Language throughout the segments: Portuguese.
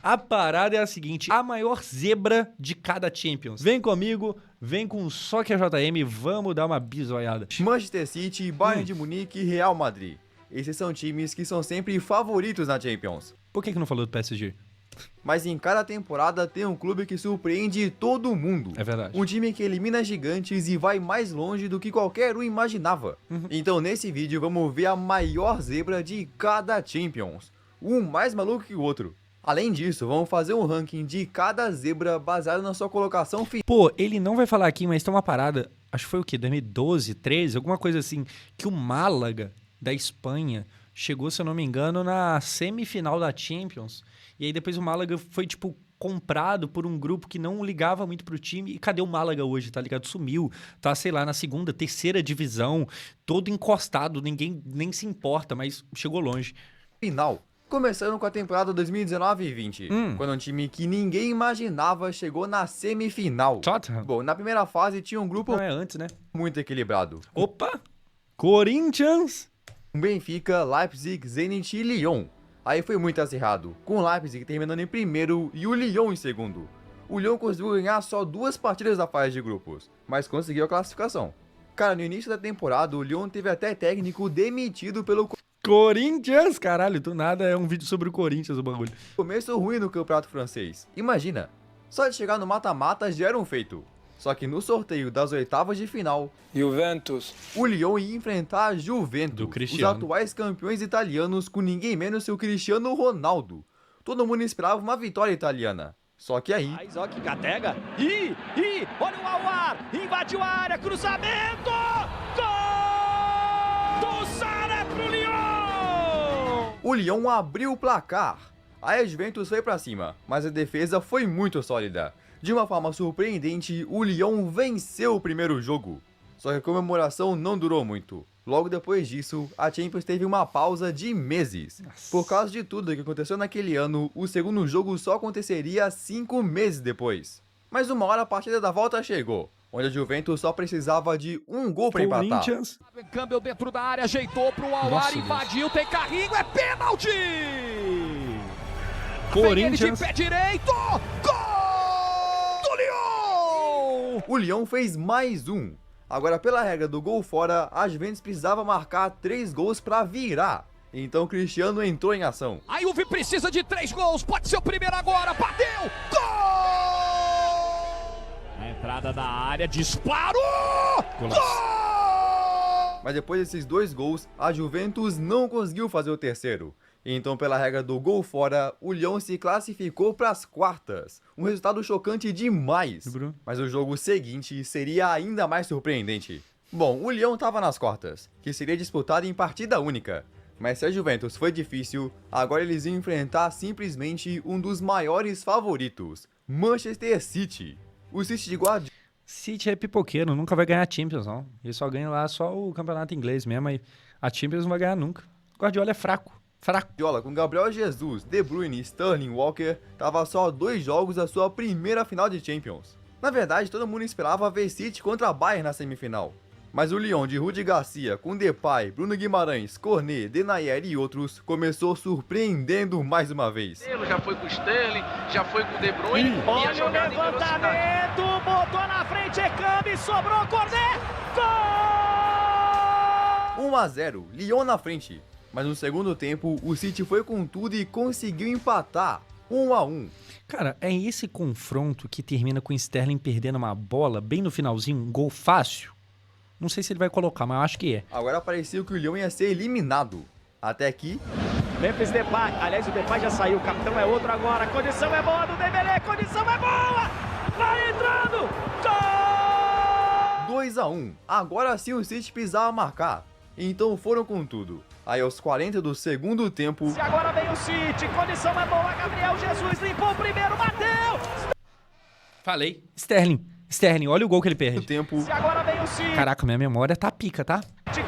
A parada é a seguinte, a maior zebra de cada Champions. Vem comigo, vem com o Soccer JM, vamos dar uma bisoiada. Manchester City, Bayern de Munique e Real Madrid. Esses são times que são sempre favoritos na Champions. Por que não falou do PSG? Mas em cada temporada tem um clube que surpreende todo mundo. É verdade. Um time que elimina gigantes e vai mais longe do que qualquer um imaginava. Então nesse vídeo vamos ver a maior zebra de cada Champions. Um mais maluco que o outro. Além disso, vamos fazer um ranking de cada zebra baseado na sua colocação final. Pô, ele não vai falar aqui, mas tem uma parada, acho que foi o quê? 2012, 13, alguma coisa assim, que o Málaga da Espanha chegou, se eu não me engano, na semifinal da Champions. E aí depois o Málaga foi, tipo, comprado por um grupo que não ligava muito pro time. E cadê o Málaga hoje, tá ligado? Sumiu, tá, sei lá, na segunda, terceira divisão, todo encostado, ninguém nem se importa, mas chegou longe. Começando com a temporada 2019 e 20, quando um time que ninguém imaginava chegou na semifinal. Tottenham? Bom, na primeira fase tinha um grupo Não é antes, né? muito equilibrado. Opa! Corinthians! Benfica, Leipzig, Zenit e Lyon. Aí foi muito acirrado, com o Leipzig terminando em primeiro e o Lyon em segundo. O Lyon conseguiu ganhar só 2 partidas da fase de grupos, mas conseguiu a classificação. Cara, no início da temporada, o Lyon teve até técnico demitido pelo Corinthians! Caralho, do nada é um vídeo sobre o Corinthians o bagulho. começo ruim no campeonato francês. Imagina, só de chegar no mata-mata já era um feito. Só que no sorteio das oitavas de final, Juventus. o Lyon ia enfrentar a Juventus, Do os Cristiano. atuais campeões italianos, com ninguém menos que o Cristiano Ronaldo. Todo mundo esperava uma vitória italiana. Só que aí, Mas ó que catega. Olha o Aouar. Invadiu a área. Cruzamento. Gol! Do Sara pro Lyon. o Lyon abriu o placar. Aí a Juventus foi pra cima, mas a defesa foi muito sólida. De uma forma surpreendente, o Lyon venceu o primeiro jogo. Só que a comemoração não durou muito. Logo depois disso, a Champions teve uma pausa de meses. Por causa de tudo que aconteceu naquele ano, o segundo jogo só aconteceria 5 meses depois. Mas uma hora a partida da volta chegou, onde a Juventus só precisava de um gol pra empatar. Corinthians! Campbell dentro da área. Ajeitou pro Aouar. Nossa, Invadiu. Tem carrinho. É pênalti. Corinthians. Vem ele de pé direito. Gol do Lyon. O Lyon fez mais um. Agora, pela regra do gol fora, a Juventus precisava marcar 3 gols pra virar. Então Cristiano entrou em ação. A Juve precisa de 3 gols. Pode ser o primeiro agora. Bateu. Gol! A entrada da área. Disparo. Golaço. Gol! Mas depois desses 2 gols, a Juventus não conseguiu fazer o terceiro. Então, pela regra do gol fora, o Lyon se classificou para as quartas. Um resultado chocante demais. Bruno. Mas o jogo seguinte seria ainda mais surpreendente. Bom, o Lyon estava nas quartas, que seria disputado em partida única. Mas se a Juventus foi difícil, agora eles iam enfrentar simplesmente um dos maiores favoritos, Manchester City. O City de Guardiola City é pipoqueiro, nunca vai ganhar Champions, não. Ele só ganha lá só o campeonato inglês mesmo, aí a Champions não vai ganhar nunca. Guardiola é fraco. com Gabriel Jesus, De Bruyne e Sterling Walker, tava só a 2 jogos da sua primeira final de Champions. Na verdade, todo mundo esperava ver City contra a Bayern na semifinal. Mas o Lyon de Rudi Garcia, com Depay, Bruno Guimarães, Cornet, Denayer e outros, começou surpreendendo mais uma vez. Já foi com o Sterling, já foi com o De Bruyne. E a Olha o jogada em velocidade. levantamento, botou na frente, Ekambi, sobrou, Cornet, gol! 1 a 0, Lyon na frente. Mas no segundo tempo, o City foi com tudo e conseguiu empatar, 1 a 1. Cara, é esse confronto que termina com o Sterling perdendo uma bola bem no finalzinho, um gol fácil? Não sei se ele vai colocar, mas eu acho que é. Agora parecia que o Lyon ia ser eliminado. Até que, Memphis Depay, aliás o Depay já saiu, o capitão é outro agora, a condição é boa do Dembélé, a condição é boa! Vai entrando! Gol! 2 a 1. Agora sim o City precisava marcar. Então foram com tudo. Aí aos 40 do segundo tempo, E agora vem o City, condição é boa, Gabriel Jesus limpou o primeiro, bateu! Falei. Sterling, olha o gol que ele perde. E agora vem o City, Caraca, minha memória tá pica, tá?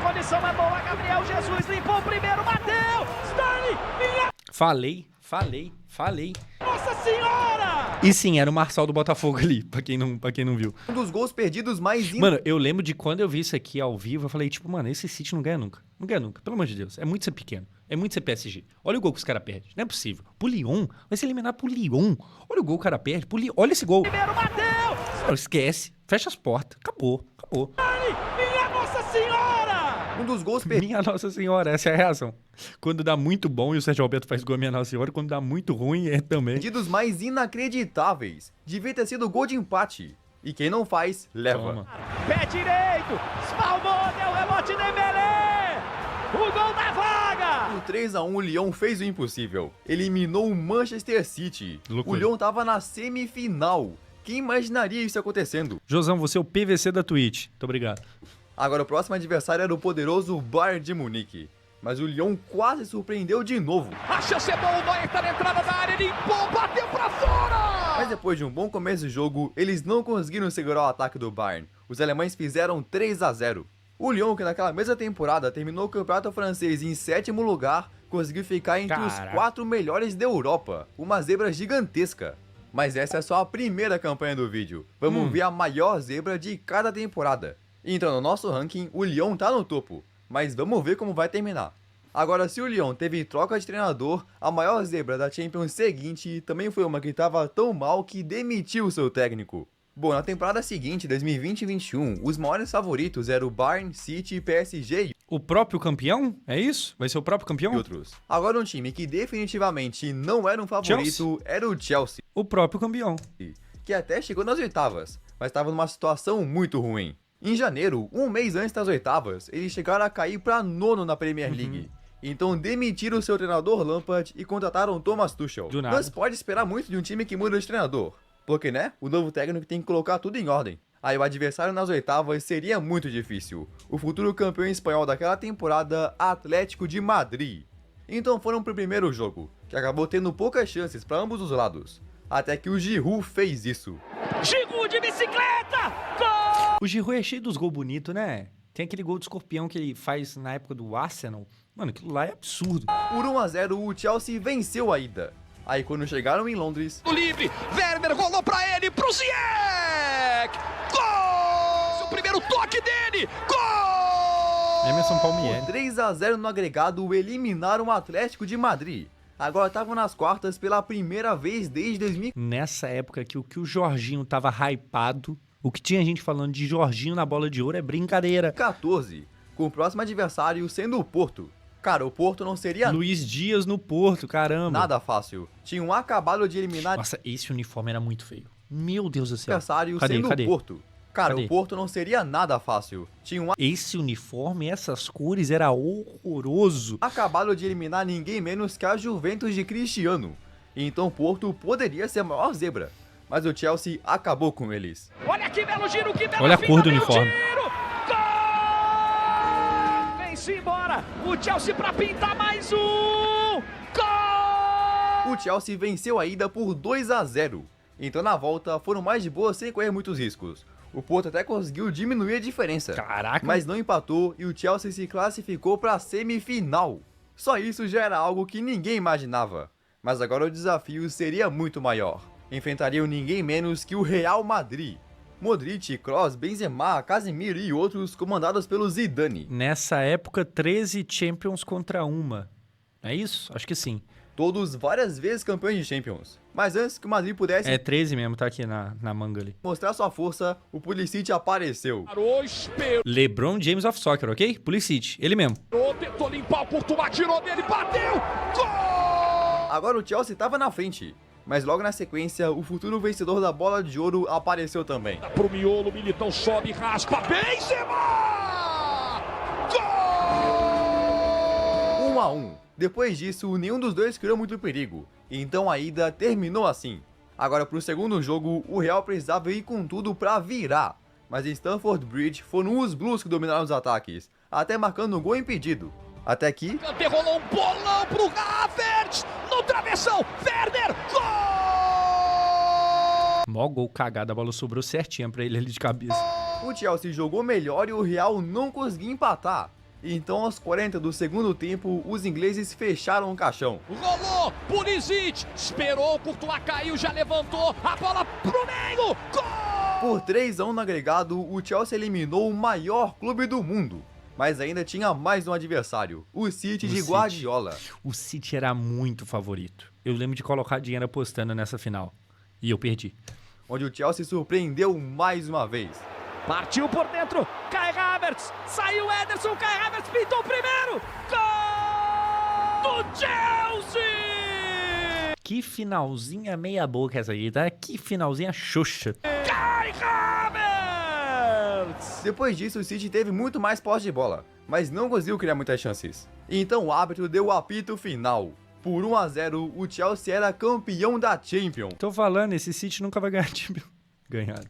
condição é boa, Gabriel Jesus limpou o primeiro, bateu! Sterling, minha Falei. Nossa Senhora! E sim, era o Marçal do Botafogo ali, pra quem não viu. um dos gols perdidos mais Mano, eu lembro de quando eu vi isso aqui ao vivo, eu falei, tipo, mano, esse City não ganha nunca. Não ganha nunca, pelo amor de Deus. É muito ser pequeno. É muito ser PSG. Olha o gol que os caras perdem. Não é possível. Pro Lyon. Vai ser eliminado pro Lyon. Olha o gol que o cara perde. Olha esse gol. Primeiro bateu! Não, esquece. Fecha as portas. Acabou. Minha Nossa Senhora! Um dos gols Minha Nossa Senhora, essa é a reação. Quando dá muito bom e o Sérgio Alberto faz gol, minha Nossa Senhora. Quando dá muito ruim, é também. perdidos mais inacreditáveis. Devia ter sido gol de empate. E quem não faz, leva. Toma. Pé direito! Espalmou, deu rebote Dembélé! O gol da vaga! No 3-1, o Lyon fez o impossível. Eliminou o Manchester City. Loucura. O Lyon tava na semifinal. Quem imaginaria isso acontecendo? Josão, você é o PVC da Twitch. Muito obrigado. Agora o próximo adversário era o poderoso Bayern de Munique. Mas o Lyon quase surpreendeu de novo. A chance é boa, o Neuer tá na entrada da área, limpou, bateu pra fora! Mas depois de um bom começo do jogo, eles não conseguiram segurar o ataque do Bayern. Os alemães fizeram 3-0. O Lyon, que naquela mesma temporada terminou o campeonato francês em 7º lugar, conseguiu ficar entre os 4 melhores da Europa. Uma zebra gigantesca. Mas essa é só a primeira campanha do vídeo. Vamos ver a maior zebra de cada temporada. Então no nosso ranking, o Lyon tá no topo. Mas vamos ver como vai terminar. Agora, se o Lyon teve troca de treinador, a maior zebra da Champions seguinte também foi uma que estava tão mal que demitiu seu técnico. Bom, na temporada seguinte, 2020-21, os maiores favoritos eram o Bayern, City, PSG O próprio campeão? É isso? Vai ser o próprio e campeão? outros. Agora um time que definitivamente não era um favorito era o Chelsea, O próprio campeão. que até chegou nas oitavas, mas estava numa situação muito ruim. Em janeiro, um mês antes das oitavas, eles chegaram a cair para 9º na Premier League. Então demitiram seu treinador Lampard e contrataram Thomas Tuchel. Do nada. Mas pode esperar muito de um time que muda de treinador. Porque, né, o novo técnico tem que colocar tudo em ordem. Aí o adversário nas oitavas seria muito difícil. O futuro campeão espanhol daquela temporada, Atlético de Madrid. Então foram pro primeiro jogo, que acabou tendo poucas chances para ambos os lados. Até que o Giroud fez isso. Giroud de bicicleta! Gol! O Giroud é cheio dos gols bonitos, né? Tem aquele gol de escorpião que ele faz na época do Arsenal. Mano, aquilo lá é absurdo. Por 1-0, o Chelsea venceu a ida. Aí quando chegaram em Londres, No livre, Werner rolou pra ele, pro Ziyech! Gol! O primeiro toque dele! Gol! Emerson Palmieri. 3-0 no agregado, eliminaram o Atlético de Madrid. Agora estavam nas quartas pela primeira vez desde 2014. Nessa época que o Jorginho tava hypado, o que tinha gente falando de Jorginho na bola de ouro é brincadeira. Com o próximo adversário sendo o Porto. Cara, o Porto não seria Luiz Dias no Porto, caramba. nada fácil. Tinham acabado de eliminar o Nossa, esse uniforme era muito feio. Meu Deus do céu. adversário Cadê? sendo Cadê? o Porto. Cara, Cadê? o Porto não seria nada fácil. Tinham Esse uniforme, essas cores, era horroroso. acabado de eliminar ninguém menos que a Juventus de Cristiano. Então o Porto poderia ser a maior zebra. Mas o Chelsea acabou com eles. Olha que belo giro, que belo Olha a cor do uniforme. Gol! Vem-se embora! O Chelsea pra pintar mais um! Gol! O Chelsea venceu a ida por 2-0. Então na volta foram mais de boa sem correr muitos riscos. O Porto até conseguiu diminuir a diferença. Caraca. Mas não empatou e o Chelsea se classificou para a semifinal. Só isso já era algo que ninguém imaginava. Mas agora o desafio seria muito maior. Enfrentariam ninguém menos que o Real Madrid. Modric, Kroos, Benzema, Casemiro e outros comandados pelo Zidane. Nessa época, 13 Champions contra uma. É isso? Acho que sim. Todos várias vezes campeões de Champions. Mas antes que o Madrid pudesse É 13 mesmo, tá aqui na manga ali. mostrar sua força, o Pulisic apareceu. Parou, esperou, LeBron James of Soccer, ok? Pulisic, ele mesmo. tentou limpar o Courtois, tirou dele, bateu! Gol! Agora o Chelsea estava na frente. Mas logo na sequência, o futuro vencedor da Bola de Ouro apareceu também. Pro miolo, o Militão sobe, raspa, Benzema! Gol! 1-1. Depois disso, nenhum dos dois criou muito perigo. Então a ida terminou assim. Agora pro segundo jogo, o Real precisava ir com tudo pra virar. Mas em Stamford Bridge foram os Blues que dominaram os ataques, até marcando um gol impedido. Até que Kanté rolou um bolão pro Havertz, no travessão, Werner, gol! Mó gol cagado, a bola sobrou certinha pra ele ali de cabeça. o Chelsea jogou melhor e o Real não conseguiu empatar. Então aos 40 do segundo tempo, os ingleses fecharam o caixão. Rolou, Pulisic, esperou, Courtois caiu, já levantou, a bola pro meio, gol! Por 3-1 no agregado, o Chelsea eliminou o maior clube do mundo. mas ainda tinha mais um adversário, o City de City. Guardiola. O City era muito favorito. Eu lembro de colocar dinheiro apostando nessa final. E eu perdi. Onde o Chelsea surpreendeu mais uma vez. Partiu por dentro, Kai Havertz, saiu Ederson, Kai Havertz pintou o primeiro, gol do Chelsea! Que finalzinha meia boca essa aí, tá? Que finalzinha xoxa. Kai Havertz! Depois disso, o City teve muito mais posse de bola, mas não conseguiu criar muitas chances. Então o árbitro deu o apito final. Por 1-0, o Chelsea era campeão da Champions. Tô falando, esse City nunca vai ganhar time. Ganhar.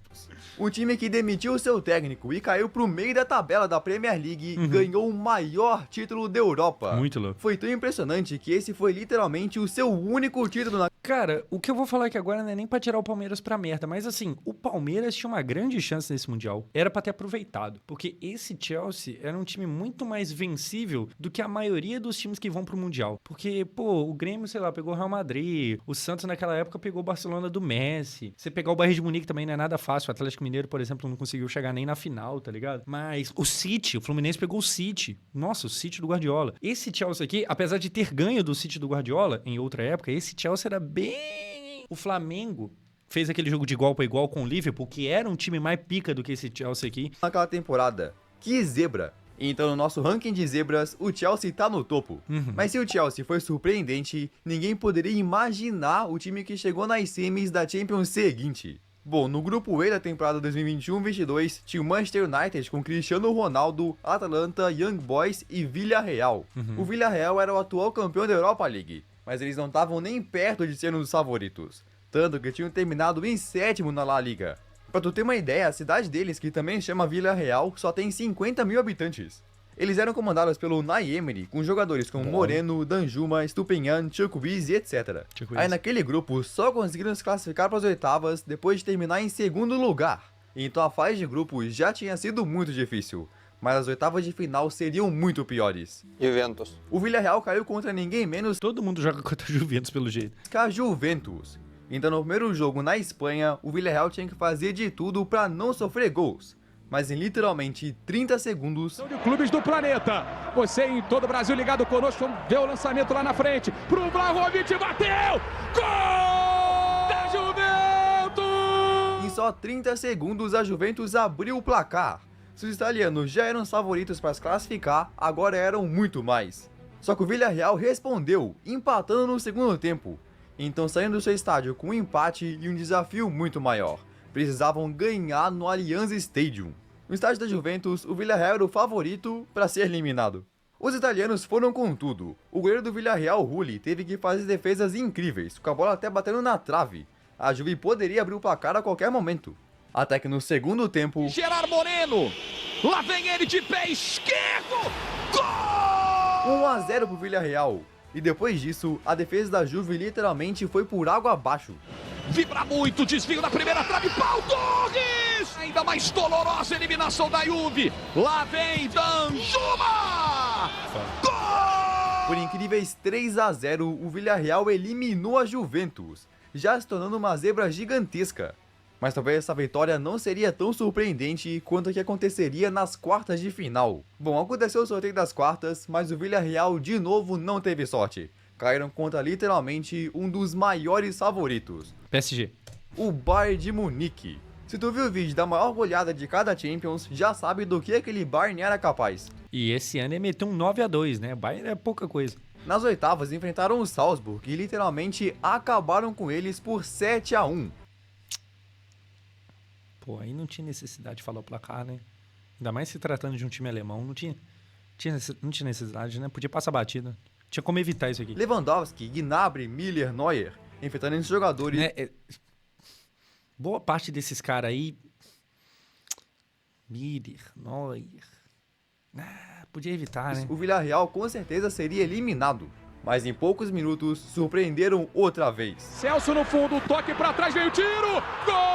O time que demitiu seu técnico e caiu pro meio da tabela da Premier League ganhou o maior título da Europa. Muito louco. Foi tão impressionante que esse foi literalmente o seu único título na... Cara, o que eu vou falar aqui agora não é nem pra tirar o Palmeiras pra merda, mas assim, o Palmeiras tinha uma grande chance nesse Mundial. Era pra ter aproveitado, porque esse Chelsea era um time muito mais vencível do que a maioria dos times que vão pro Mundial. Porque, pô, o Grêmio, sei lá, pegou o Real Madrid, o Santos naquela época pegou o Barcelona do Messi. Você pegar o Bayern de Munique também não é nada fácil, o Atlético Mineiro, por exemplo, não conseguiu chegar nem na final, tá ligado? Mas o City, o Fluminense pegou o City. Nossa, o City do Guardiola. Esse Chelsea aqui, apesar de ter ganho do City do Guardiola em outra época, esse Chelsea era bem... O Flamengo fez aquele jogo de igual para igual com o Liverpool, que era um time mais pica do que esse Chelsea aqui. naquela temporada. Que zebra! Então no nosso ranking de zebras, o Chelsea tá no topo. Mas se o Chelsea foi surpreendente, ninguém poderia imaginar o time que chegou nas semis da Champions seguinte. Bom, no grupo E da temporada 2021-22, tinha o Manchester United com Cristiano Ronaldo, Atalanta, Young Boys e Villarreal. O Villarreal era o atual campeão da Europa League, mas eles não estavam nem perto de ser um dos favoritos, tanto que tinham terminado em 7º na La Liga. Pra tu ter uma ideia, a cidade deles, que também chama Villarreal, só tem 50 mil habitantes. Eles eram comandados pelo Unai Emery, com jogadores como Moreno, Danjuma, Stupinhan, Chukwueze e etc. Aí naquele grupo só conseguiram se classificar para as oitavas depois de terminar em 2º lugar. Então a fase de grupos já tinha sido muito difícil, mas as oitavas de final seriam muito piores. Juventus. O Villarreal caiu contra ninguém menos Todo mundo joga contra a Juventus pelo jeito. que a Juventus. Então no primeiro jogo na Espanha, o Villarreal tinha que fazer de tudo para não sofrer gols. Mas em literalmente 30 segundos, De clubes do planeta. Você em todo o Brasil ligado conosco, vê o lançamento lá na frente. Pro Vlahovic, bateu! Gol da Juventus! em só 30 segundos a Juventus abriu o placar. Se os italianos já eram os favoritos para se classificar, agora eram muito mais. Só que o Villarreal respondeu, empatando no segundo tempo. Então saindo do seu estádio com um empate e um desafio muito maior. Precisavam ganhar no Allianz Stadium. No estádio da Juventus, o Villarreal era o favorito para ser eliminado. Os italianos foram com tudo. O goleiro do Villarreal, Rulli, teve que fazer defesas incríveis, com a bola até batendo na trave. A Juve poderia abrir o placar a qualquer momento. Até que no segundo tempo, Gerard Moreno. Lá vem ele de pé esquerdo. Gol! 1-0 pro Villarreal. E depois disso, a defesa da Juve literalmente foi por água abaixo. Vibra muito, desvio na primeira trave, Pau Torres! Ainda mais dolorosa eliminação da Juve. Lá vem Danjuma! Gol! Por incríveis 3-0, o Villarreal eliminou a Juventus, já se tornando uma zebra gigantesca. Mas talvez essa vitória não seria tão surpreendente quanto a que aconteceria nas quartas de final. Bom, aconteceu o sorteio das quartas, mas o Villarreal de novo não teve sorte. Caíram contra literalmente um dos maiores favoritos, PSG. o Bayern de Munique. Se tu viu o vídeo da maior goleada de cada Champions, já sabe do que aquele Bayern era capaz. E esse ano ele meteu um 9-2, né? Bayern é pouca coisa. Nas oitavas enfrentaram o Salzburg e literalmente acabaram com eles por 7-1. Pô, aí não tinha necessidade de falar o placar, né? Ainda mais se tratando de um time alemão, não tinha necessidade, né? Podia passar batida. Tinha como evitar isso aqui. Lewandowski, Gnabry, Miller, Neuer, enfrentando esses jogadores. Né? Boa parte desses caras aí... Miller, Neuer... podia evitar, né? O Villarreal com certeza seria eliminado. Mas em poucos minutos, surpreenderam outra vez. Celso no fundo, toque pra trás, veio o tiro! Gol!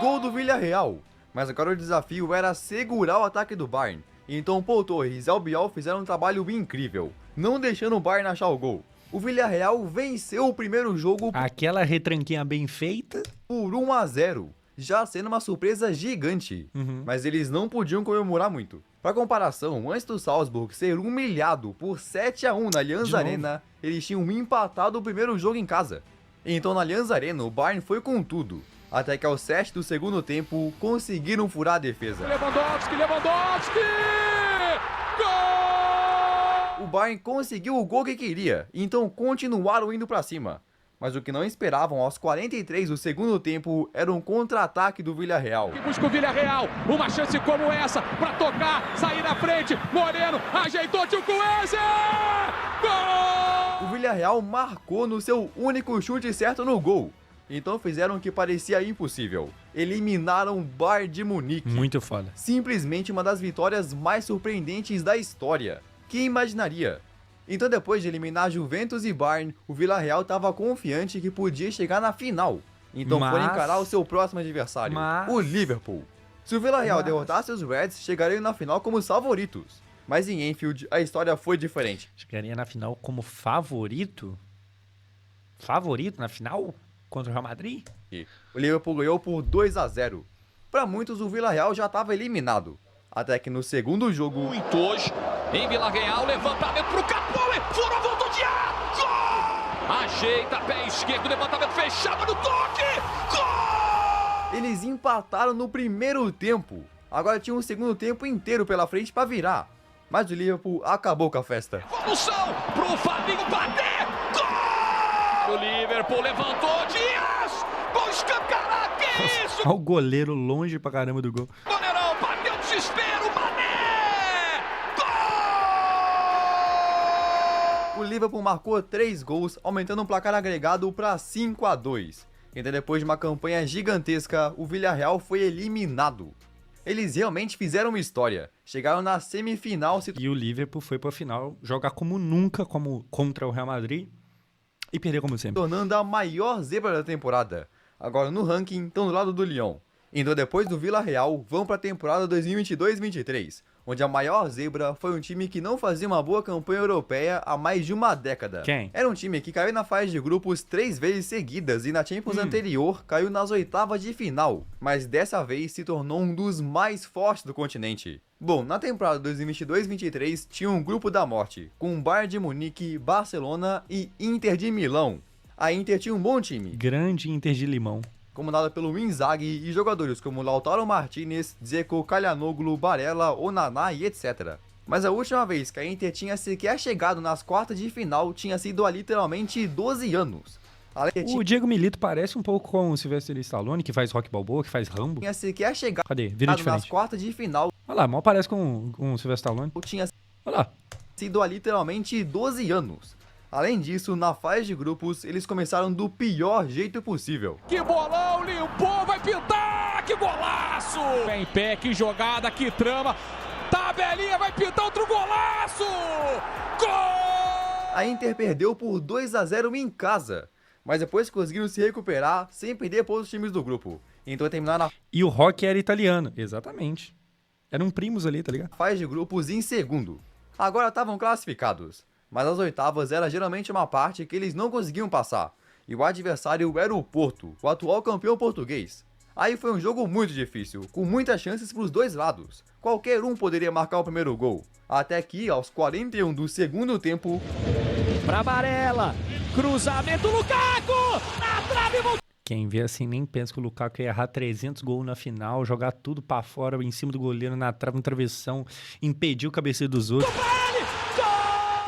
Gol do Villarreal. Mas agora o desafio era segurar o ataque do Bayern. Então Paul Torres e Albiol fizeram um trabalho incrível, não deixando o Bayern achar o gol. O Villarreal venceu o primeiro jogo Aquela retranquinha bem feita. por 1-0, já sendo uma surpresa gigante. Mas eles não podiam comemorar muito. Para comparação, antes do Salzburg ser humilhado por 7-1 na Allianz Arena, eles tinham empatado o primeiro jogo em casa. Então na Allianz Arena o Bayern foi com tudo, até que aos 7 do segundo tempo conseguiram furar a defesa. Lewandowski! Gol! O Bayern conseguiu o gol que queria, então continuaram indo para cima. Mas o que não esperavam aos 43 do segundo tempo era um contra-ataque do Villarreal. Que busca o Villarreal, uma chance como essa para tocar, sair na frente, Moreno ajeitou, Chukwueze! Gol! O Villarreal marcou no seu único chute certo no gol. Então fizeram o que parecia impossível. Eliminaram o Bayern de Munique. Muito foda. Simplesmente uma das vitórias mais surpreendentes da história. Quem imaginaria? Então depois de eliminar Juventus e Bayern, o Villarreal estava confiante que podia chegar na final. Então foi encarar o seu próximo adversário, o Liverpool. Se o Villarreal derrotasse os Reds, chegariam na final como os favoritos. Mas em Anfield, a história foi diferente. Chegaria na final como favorito? Favorito na final? Contra o Real Madrid? O Liverpool ganhou por 2-0. Para muitos, o Villarreal já estava eliminado. Até que no segundo jogo... Muito hoje, em Villarreal, levantamento pro Capoe, furou, voltou de ar, gol! Ajeita, pé esquerdo, levantamento fechado no toque, gol! Eles empataram no primeiro tempo. Agora tinha um segundo tempo inteiro pela frente para virar. Mas o Liverpool acabou com a festa. Evolução pro Fabinho bater, gol! O Liverpool levantou, Dias, gol escancarado, que isso? Olha o goleiro longe pra caramba do gol. Goleirão, bateu desespero, Mané, gol! O Liverpool marcou 3 gols, aumentando o placar agregado para 5-2. Então depois de uma campanha gigantesca, o Villarreal foi eliminado. Eles realmente fizeram história. Chegaram na semifinal. E o Liverpool foi pra final jogar como nunca contra o Real Madrid e perder como sempre. Tornando a maior zebra da temporada. Agora no ranking estão do lado do Lyon. Então depois do Villarreal, vão para a temporada 2022-23, onde a maior zebra foi um time que não fazia uma boa campanha europeia há mais de uma década. Quem? Era um time que caiu na fase de grupos 3 vezes seguidas e na Champions anterior caiu nas oitavas de final, mas dessa vez se tornou um dos mais fortes do continente. Bom, na temporada 2022-23 tinha um grupo da morte, com Bayern de Munique, Barcelona e Inter de Milão. A Inter tinha um bom time. Grande Inter de Limão. Comandada pelo Inzaghi e jogadores como Lautaro Martinez, Dzeko, Calhanoglu, Barella, Onana e etc. Mas a última vez que a Inter tinha sequer chegado nas quartas de final tinha sido há literalmente 12 anos. O Diego Milito parece um pouco com o Sylvester Stallone, que faz Rock Balboa, que faz Rambo. Tinha sequer chegado Cadê? Vira diferente. nas quartas de final. Olha lá, mal parece com o Sylvester Stallone. Tinha Olha lá. sido há literalmente 12 anos. Além disso, na fase de grupos, eles começaram do pior jeito possível. Que bolão, limpou, vai pintar, que golaço! Pé em pé, que jogada, que trama, tabelinha, vai pintar outro golaço! Gol! A Inter perdeu por 2-0 em casa, mas depois conseguiram se recuperar sem perder para os times do grupo. Então terminaram na E o Rock era italiano. Exatamente. Eram primos ali, tá ligado? fase de grupos em segundo. Agora estavam classificados, mas as oitavas era geralmente uma parte que eles não conseguiam passar, e o adversário era o Porto, o atual campeão português. Aí foi um jogo muito difícil, com muitas chances para os dois lados. Qualquer um poderia marcar o primeiro gol, até que aos 41 do segundo tempo... Pra Barella, cruzamento, Lukaku, na trave, Quem vê assim nem pensa que o Lukaku ia errar 300 gols na final, jogar tudo pra fora, em cima do goleiro, na trave, no travessão, impedir o cabeceio dos outros.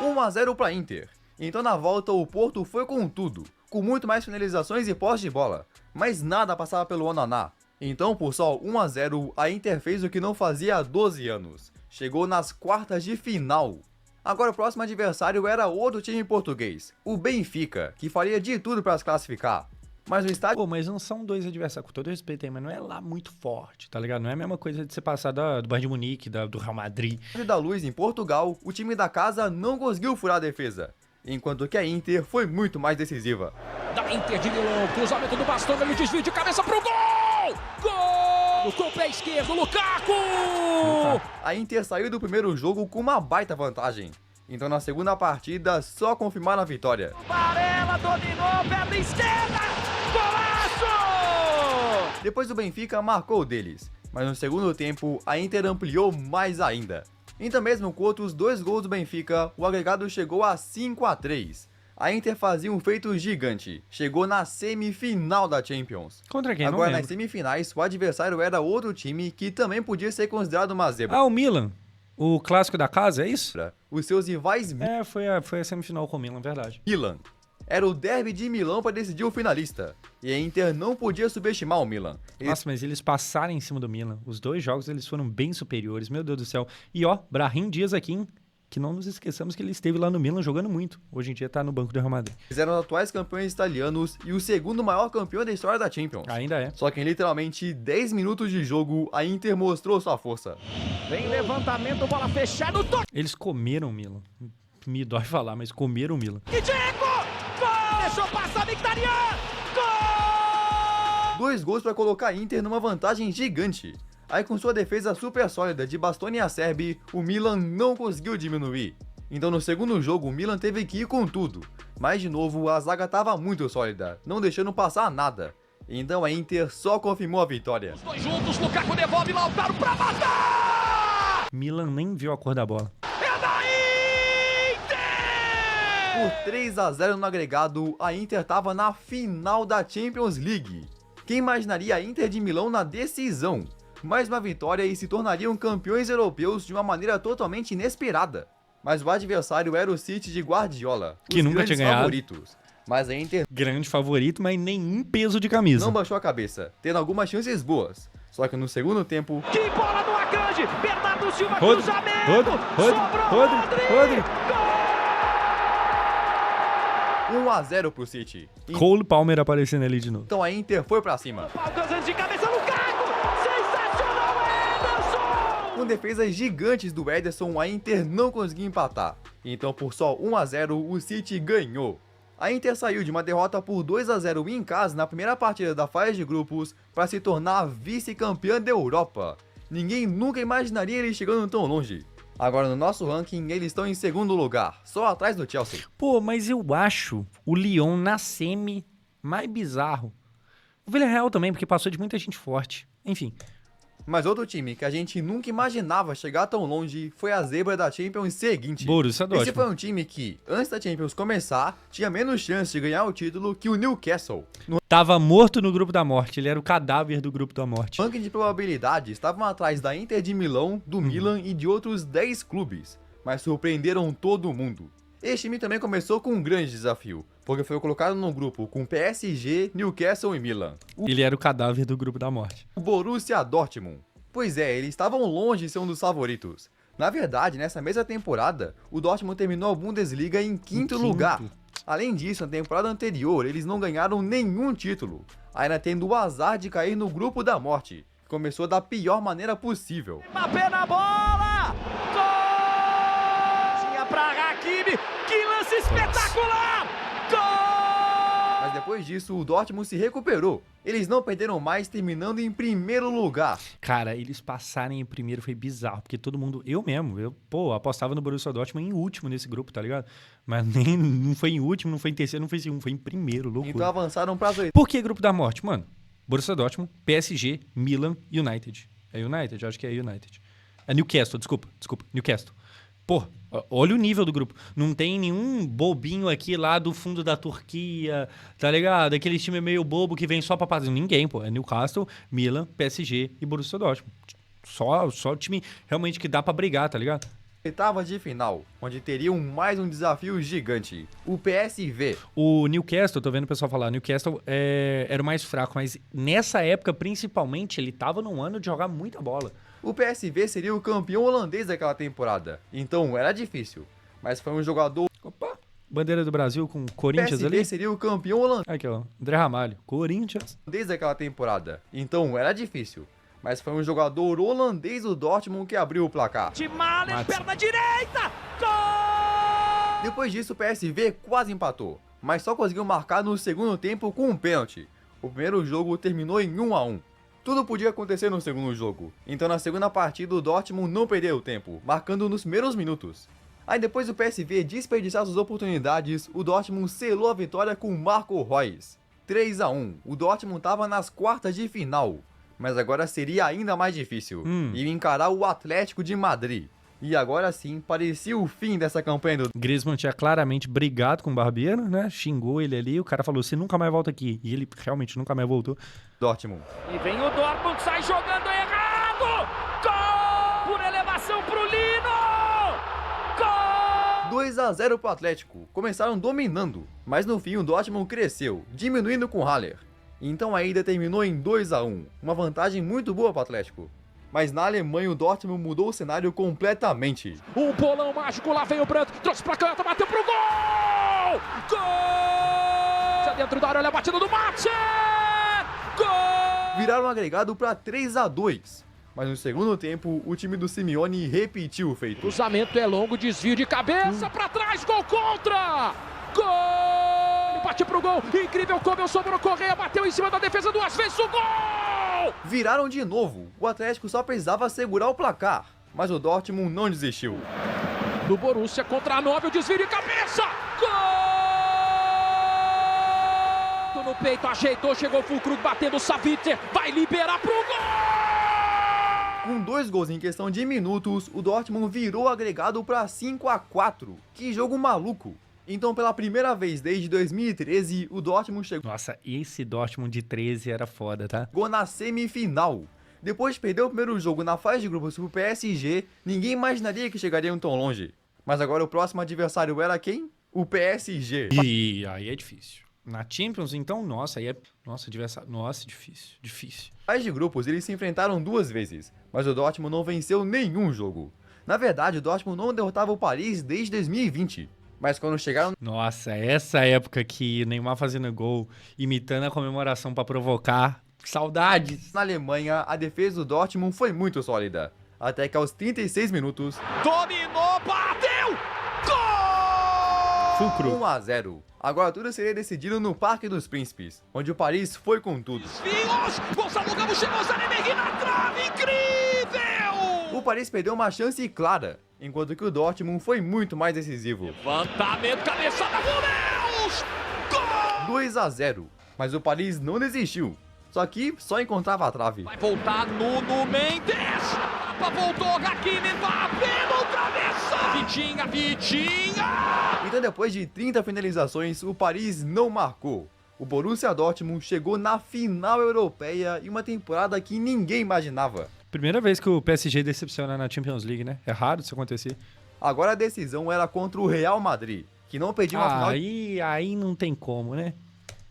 1-0 para Inter. Então na volta o Porto foi com tudo, com muito mais finalizações e posse de bola, mas nada passava pelo Onana. Então por só 1-0 a Inter fez o que não fazia há 12 anos, chegou nas quartas de final. Agora o próximo adversário era outro time português, o Benfica, que faria de tudo para se classificar. Mas o estádio... Pô, mas não são dois adversários, com todo respeito aí, mas não é lá muito forte, tá ligado? Não é a mesma coisa de você passar do Bayern de Munique, do Real Madrid. da Luz em Portugal, o time da casa não conseguiu furar a defesa, enquanto que a Inter foi muito mais decisiva. Da Inter de Milão, cruzamento do Bastoni, ele desvia de cabeça pro gol! Gol! Com o pé esquerdo, Lukaku! A Inter saiu do primeiro jogo com uma baita vantagem. Então na segunda partida, só confirmaram a vitória. Barella dominou, perna esquerda, golaço! Depois o Benfica marcou o deles. mas no segundo tempo a Inter ampliou mais ainda. Então mesmo com outros 2 gols do Benfica, o agregado chegou a 5-3. A Inter fazia um feito gigante, chegou na semifinal da Champions. Contra quem? Agora Não nas lembro. semifinais, o adversário era outro time que também podia ser considerado uma zebra. Ah, o Milan. O clássico da casa, é isso? Os seus rivais É, foi a semifinal com o Milan, verdade. Milan. Era o derby de Milão para decidir o finalista. E a Inter não podia subestimar o Milan. Nossa, mas eles passaram em cima do Milan. Os 2 jogos eles foram bem superiores, meu Deus do céu. E ó, Brahim Dias aqui, hein? Que não nos esqueçamos que ele esteve lá no Milan jogando muito. Hoje em dia tá no banco do Real Madrid. Eles eram os atuais campeões italianos e o segundo maior campeão da história da Champions. Ainda é. Só que em literalmente 10 minutos de jogo, a Inter mostrou sua força. Vem levantamento, bola fechada, o toque Eles comeram o Milan. Me dói falar, mas comeram o Milan. de Diego! Gol! Deixou passar Mkhitaryan! Gol! 2 gols para colocar a Inter numa vantagem gigante. Aí com sua defesa super sólida de Bastoni e Acerbi, o Milan não conseguiu diminuir. Então no segundo jogo o Milan teve que ir com tudo. Mas de novo a zaga estava muito sólida, não deixando passar nada. Então a Inter só confirmou a vitória. Os 2 juntos, Lukaku devolve, Lautaro pra matar! Milan nem viu a cor da bola. É da Inter! Por 3-0 no agregado, a Inter estava na final da Champions League. Quem imaginaria a Inter de Milão na decisão? Mais uma vitória e se tornariam campeões europeus de uma maneira totalmente inesperada. Mas o adversário era o City de Guardiola, Que os nunca grandes tinha ganhado. favoritos. Mas a Inter Grande favorito, mas nenhum peso de camisa. não baixou a cabeça, tendo algumas chances boas. Só que no segundo tempo, Que bola do Akanji! Bernardo Silva, Rodri, cruzamento! Rodri. 1-0 pro City. Cole Palmer aparecendo ali de novo. Então a Inter foi pra cima. Alcançando de cabeça, Lukaku! Sensacional, Ederson! Com defesas gigantes do Ederson, a Inter não conseguiu empatar. Então por só 1-0 o City ganhou. A Inter saiu de uma derrota por 2-0 em casa na primeira partida da fase de grupos para se tornar vice-campeã da Europa. Ninguém nunca imaginaria eles chegando tão longe. Agora no nosso ranking eles estão em segundo lugar, só atrás do Chelsea. Pô, mas eu acho o Lyon na semi mais bizarro. O Villarreal também, porque passou de muita gente forte. Enfim, Mas outro time que a gente nunca imaginava chegar tão longe foi a zebra da Champions seguinte. Borussia Esse Dortmund. foi um time que, antes da Champions começar, tinha menos chance de ganhar o título que o Newcastle. No Tava morto no grupo da morte, ele era o cadáver do grupo da morte. ranking de probabilidades, estavam atrás da Inter de Milão, do Milan e de outros 10 clubes, mas surpreenderam todo mundo. Este time também começou com um grande desafio, porque foi colocado num grupo com PSG, Newcastle e Milan. Ele era o cadáver do grupo da morte. O Borussia Dortmund. Pois é, eles estavam longe de ser um dos favoritos. Na verdade, nessa mesma temporada, o Dortmund terminou a Bundesliga em quinto lugar. Além disso, na temporada anterior, eles não ganharam nenhum título, ainda tendo o azar de cair no grupo da morte, que começou da pior maneira possível. Mbappé na bola! Gol! Tinha pra Hakimi, que lance espetacular! Gol! Mas depois disso, o Dortmund se recuperou. Eles não perderam mais, terminando em primeiro lugar. Cara, eles passarem em primeiro foi bizarro, porque todo mundo, eu apostava no Borussia Dortmund em último nesse grupo, tá ligado? Mas nem, não foi em último, não foi em terceiro, não foi em segundo, foi em primeiro, loucura. Então avançaram para as oitavas. Por que grupo da morte? Mano, Borussia Dortmund, PSG, Milan, United. É United? Acho que é United. É Newcastle, desculpa, Newcastle. Pô, olha o nível do grupo. Não tem nenhum bobinho aqui lá do fundo da Turquia, tá ligado? Aquele time meio bobo que vem só pra fazer. Ninguém, pô. É Newcastle, Milan, PSG e Borussia Dortmund. Só time realmente que dá pra brigar, tá ligado? Oitavas de final, onde teriam mais um desafio gigante, o PSV. O Newcastle, tô vendo o pessoal falar, Newcastle era o mais fraco, mas nessa época, principalmente, ele tava num ano de jogar muita bola. O PSV seria o campeão holandês daquela temporada, então era difícil. Mas foi um jogador... Opa! Bandeira do Brasil com O Corinthians PSV ali. seria o campeão holandês Aqui, ó. André Ramalho. Corinthians. daquela temporada, então era difícil. Mas foi um jogador holandês do Dortmund que abriu o placar. De Malen, Madsen. perna direita! Gol! Depois disso, o PSV quase empatou, mas só conseguiu marcar no segundo tempo com um pênalti. O primeiro jogo terminou em 1-1. Tudo podia acontecer no segundo jogo, então na segunda partida o Dortmund não perdeu tempo, marcando nos primeiros minutos. Aí depois do PSV desperdiçar suas oportunidades, o Dortmund selou a vitória com Marco Reus. 3-1, o Dortmund estava nas quartas de final. Mas agora seria ainda mais difícil. E encarar o Atlético de Madrid. E agora sim, parecia o fim dessa campanha do Griezmann tinha claramente brigado com o Barbeiro, né? Xingou ele ali, o cara falou, você nunca mais volta aqui. E ele realmente nunca mais voltou. Dortmund. E vem o Dortmund, sai jogando errado! Gol! Por elevação pro Lino! Gol! 2-0 pro Atlético. Começaram dominando, mas no fim o Dortmund cresceu, diminuindo com Haller. Então a ida terminou em 2-1, uma vantagem muito boa pro Atlético. Mas na Alemanha o Dortmund mudou o cenário completamente. Um bolão mágico, lá vem o Brandt, trouxe pra caneta, bateu pro gol! Gol! Já dentro da área, olha a batida do Mate! Gol! Viraram um agregado para 3-2. Mas no segundo tempo, o time do Simeone repetiu o feito. Cruzamento é longo, desvio de cabeça, pra trás, gol contra! Gol! Ele bate pro gol, incrível como sobrou Correia, bateu em cima da defesa duas vezes, o gol! Viraram de novo. O Atlético só precisava segurar o placar. Mas o Dortmund não desistiu. Do Borussia contra a 9, o desvio de cabeça! Gol! No peito, ajeitou, chegou o Füllkrug batendo o Savitzer, vai liberar pro gol! Com 2 gols em questão de minutos, o Dortmund virou agregado para 5-4. Que jogo maluco! Então, pela primeira vez desde 2013, o Dortmund chegou Nossa, esse Dortmund de 13 era foda, tá? na semifinal. Depois de perder o primeiro jogo na fase de grupos pro PSG, ninguém imaginaria que chegariam tão longe. Mas agora o próximo adversário era quem? O PSG. E aí é difícil. Na Champions, então, nossa, aí é... Nossa, adversário... Nossa, difícil. Na fase de grupos, eles se enfrentaram 2 vezes, mas o Dortmund não venceu nenhum jogo. Na verdade, o Dortmund não derrotava o Paris desde 2020. Mas quando chegaram Nossa, essa época que Neymar fazendo gol, imitando a comemoração pra provocar... Saudades! na Alemanha, a defesa do Dortmund foi muito sólida. Até que aos 36 minutos, Dominou, bateu! Gol! Fulcro. 1-0. Agora tudo seria decidido no Parque dos Príncipes, onde o Paris foi com tudo. Desvios! Gonçalo Gamos chegou, Zanemery na trave! Incrível! O Paris perdeu uma chance clara, enquanto que o Dortmund foi muito mais decisivo. Levantamento, cabeçada, goleus! Gol! 2-0. Mas o Paris não desistiu. Só que só encontrava a trave. Vai voltar Nuno Mendes! Voltou, Hakimi, Mbappé no travessão! Vitinha! Então depois de 30 finalizações, o Paris não marcou. O Borussia Dortmund chegou na final europeia em uma temporada que ninguém imaginava. Primeira vez que o PSG decepciona na Champions League, né? É raro isso acontecer. Agora a decisão era contra o Real Madrid, que não perdia uma final Aí não tem como, né?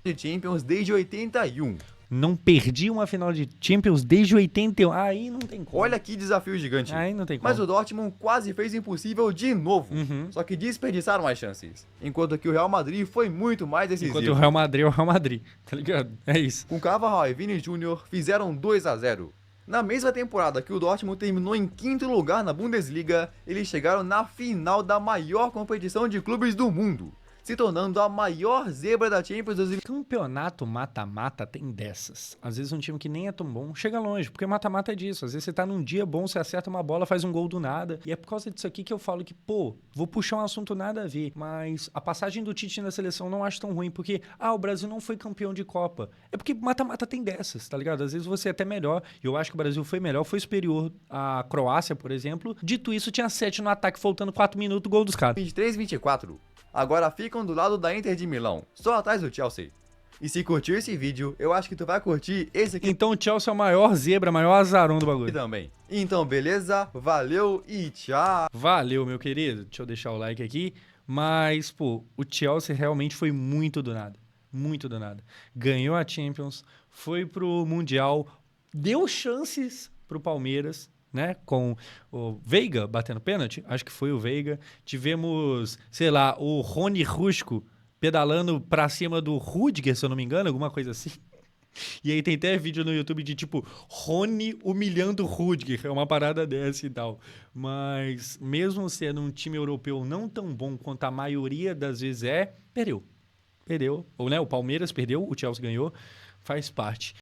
de Champions desde 81. Não perdi uma final de Champions desde 81. Aí não tem como. Olha que desafio gigante. Aí não tem como. Mas o Dortmund quase fez o impossível de novo. Só que desperdiçaram as chances. Enquanto que o Real Madrid foi muito mais decisivo. Enquanto o Real Madrid é o Real Madrid, tá ligado? É isso. Com Carvajal e Vini Júnior fizeram 2-0. Na mesma temporada que o Dortmund terminou em 5º lugar na Bundesliga, eles chegaram na final da maior competição de clubes do mundo, se tornando a maior zebra da Champions 2020. Campeonato mata-mata tem dessas. Às vezes um time que nem é tão bom chega longe, porque mata-mata é disso. Às vezes você tá num dia bom, você acerta uma bola, faz um gol do nada. E é por causa disso aqui que eu falo que, pô, vou puxar um assunto nada a ver, mas a passagem do Tite na seleção não acho tão ruim, porque, o Brasil não foi campeão de Copa. É porque mata-mata tem dessas, tá ligado? Às vezes você é até melhor, e eu acho que o Brasil foi melhor, foi superior à Croácia, por exemplo. Dito isso, tinha 7 no ataque, faltando 4 minutos, gol dos caras. 23-24. Agora ficam do lado da Inter de Milão, só atrás do Chelsea. E se curtiu esse vídeo, eu acho que tu vai curtir esse aqui Então o Chelsea é o maior zebra, maior azarão do bagulho. também. Então beleza, valeu e tchau! Valeu, meu querido. Deixa eu deixar o like aqui. Mas, pô, o Chelsea realmente foi muito do nada. Muito do nada. Ganhou a Champions, foi pro Mundial, deu chances pro Palmeiras, né? Com o Veiga batendo pênalti. Acho que foi o Veiga. Tivemos, sei lá, o Rony Rusco pedalando pra cima do Rudiger, se eu não me engano, alguma coisa assim. E aí tem até vídeo no YouTube de, tipo, Rony humilhando o Rudiger. É uma parada dessa e tal. Mas, mesmo sendo um time europeu não tão bom quanto a maioria das vezes perdeu. Perdeu. Ou, né, o Palmeiras perdeu, o Chelsea ganhou. Faz parte.